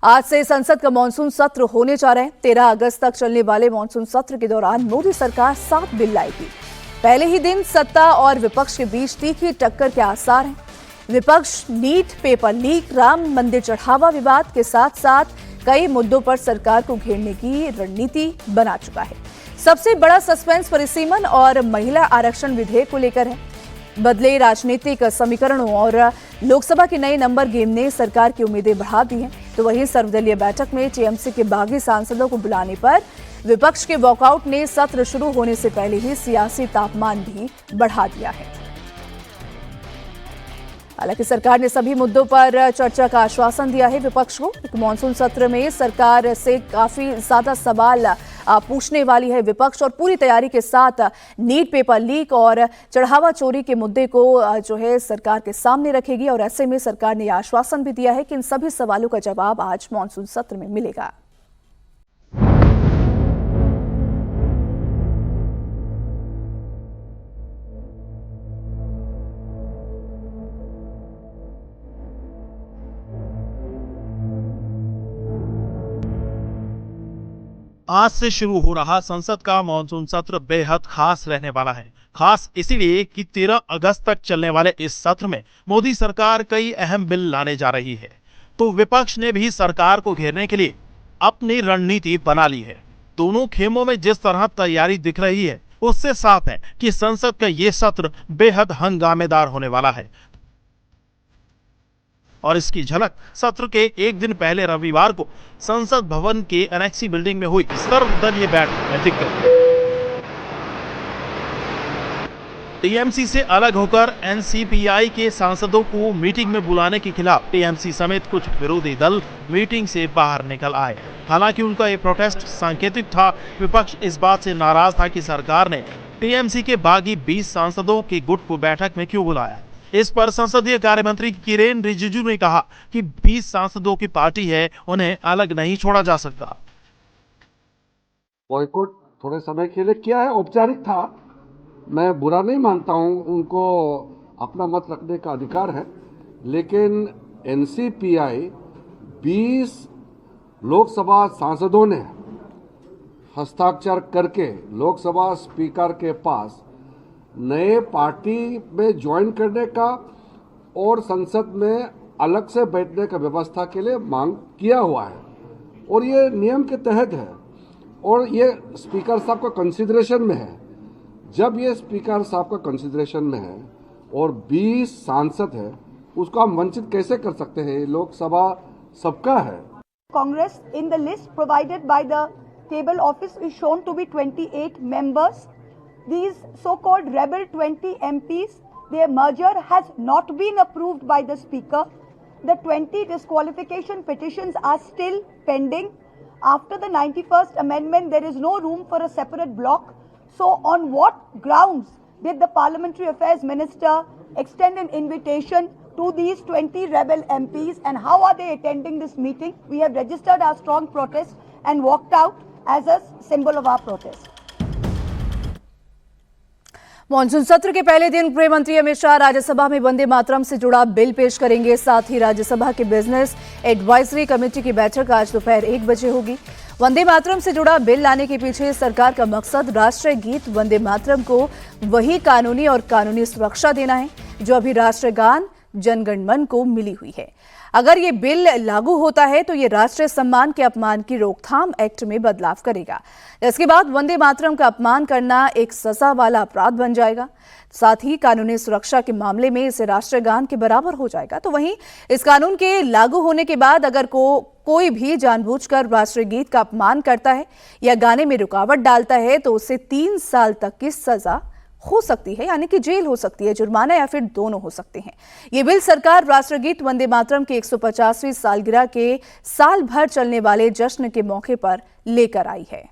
आज से संसद का मानसून सत्र होने जा रहा है। 13 अगस्त तक चलने वाले मानसून सत्र के दौरान मोदी सरकार 7 बिल लाएगी। पहले ही दिन सत्ता और विपक्ष के बीच तीखी टक्कर के आसार हैं। विपक्ष नीट, पेपर लीक, राम मंदिर चढ़ावा विवाद के साथ साथ कई मुद्दों पर सरकार को घेरने की रणनीति बना चुका है। सबसे बड़ा सस्पेंस परिसीमन और महिला आरक्षण विधेयक को लेकर है। बदले राजनीतिक समीकरणों और लोकसभा के नए नंबर गेम ने सरकार की उम्मीदें बढ़ा दी हैं। तो वहीं सर्वदलीय बैठक में टीएमसी के बागी सांसदों को बुलाने पर विपक्ष के वॉकआउट ने सत्र शुरू होने से पहले ही सियासी तापमान भी बढ़ा दिया है। हालांकि सरकार ने सभी मुद्दों पर चर्चा का आश्वासन दिया है विपक्ष को। मानसून सत्र में सरकार से काफी ज्यादा सवाल पूछने वाली है विपक्ष और पूरी तैयारी के साथ नीट, पेपर लीक और चढ़ावा चोरी के मुद्दे को जो है सरकार के सामने रखेगी। और ऐसे में सरकार ने यह आश्वासन भी दिया है कि इन सभी सवालों का जवाब आज मानसून सत्र में मिलेगा। आज से शुरू हो रहा संसद का मानसून सत्र बेहद खास रहने वाला है। खास इसीलिए कि 13 अगस्त तक चलने वाले इस सत्र में मोदी सरकार कई अहम बिल लाने जा रही है। तो विपक्ष ने भी सरकार को घेरने के लिए अपनी रणनीति बना ली है। दोनों खेमों में जिस तरह तैयारी दिख रही है उससे साफ है कि संसद का ये सत्र बेहद हंगामेदार होने वाला है। और इसकी झलक सत्र के एक दिन पहले रविवार को संसद भवन के एनेक्सी बिल्डिंग में हुई सर्वदलीय बैठक में दिख गई। टीएमसी से अलग होकर एनसीपीआई के सांसदों को मीटिंग में बुलाने के खिलाफ टीएमसी समेत कुछ विरोधी दल मीटिंग से बाहर निकल आए। हालांकि उनका ये प्रोटेस्ट सांकेतिक था। विपक्ष इस बात से नाराज था कि सरकार ने टीएमसी के बागी 20 सांसदों के गुट को बैठक में क्यों बुलाया। इस पर संसदीय कार्य मंत्री किरेन रिजिजू ने कहा कि 20 सांसदों की पार्टी है, उन्हें अलग नहीं छोड़ा जा सकता। बॉयकॉट थोड़े समय के लिए किया है, औपचारिक था, मैं बुरा नहीं मानता हूं, उनको अपना मत रखने का अधिकार है। लेकिन एनसीपीआई 20 लोकसभा सांसदों ने हस्ताक्षर करके लोकसभा स्पीकर के पास नए पार्टी में ज्वाइन करने का और संसद में अलग से बैठने का व्यवस्था के लिए मांग किया हुआ है और ये नियम के तहत है और ये स्पीकर साहब का कंसिडरेशन में है। जब ये स्पीकर साहब का कंसिडरेशन में है और 20 सांसद है, उसको हम वंचित कैसे कर सकते हैं? लोकसभा सबका है। Congress in the list provided by the table office is shown to be 28 members. These so-called rebel 20 MPs, their merger has not been approved by the Speaker. The 20 disqualification petitions are still pending. After the 91st Amendment, there is no room for a separate block. So on what grounds did the Parliamentary Affairs Minister extend an invitation to these 20 rebel MPs and how are they attending this meeting? We have registered our strong protest and walked out as a symbol of our protest. Monsoon सत्र के पहले दिन गृह मंत्री अमित शाह राज्यसभा में वंदे मातरम से जुड़ा bill पेश करेंगे। साथ ही राज्यसभा के बिजनेस एडवाइजरी कमेटी की बैठक आज दोपहर 1 बजे होगी। वंदे मातरम से जुड़ा बिल लाने के पीछे सरकार का मकसद राष्ट्रीय गीत वंदे मातरम को वही कानूनी और कानूनी सुरक्षा देना है जो अभी राष्ट्रगान जन गण मन को मिली हुई है। अगर ये बिल लागू होता है तो ये राष्ट्रीय सम्मान के अपमान की रोकथाम एक्ट में बदलाव करेगा। इसके बाद वंदे मातरम का अपमान करना एक सजा वाला अपराध बन जाएगा। साथ ही कानूनी सुरक्षा के मामले में इसे राष्ट्रीय गान के बराबर हो जाएगा। तो वहीं इस कानून के लागू होने के बाद अगर कोई भी जानबूझकर राष्ट्रीय गीत का अपमान करता है या गाने में रुकावट डालता है तो उसे 3 साल तक की सजा हो सकती है, यानी कि जेल हो सकती है, जुर्माना या फिर दोनों हो सकते हैं। ये बिल सरकार राष्ट्रगीत वंदे मातरम की 150वीं सालगिरह के साल भर चलने वाले जश्न के मौके पर लेकर आई है।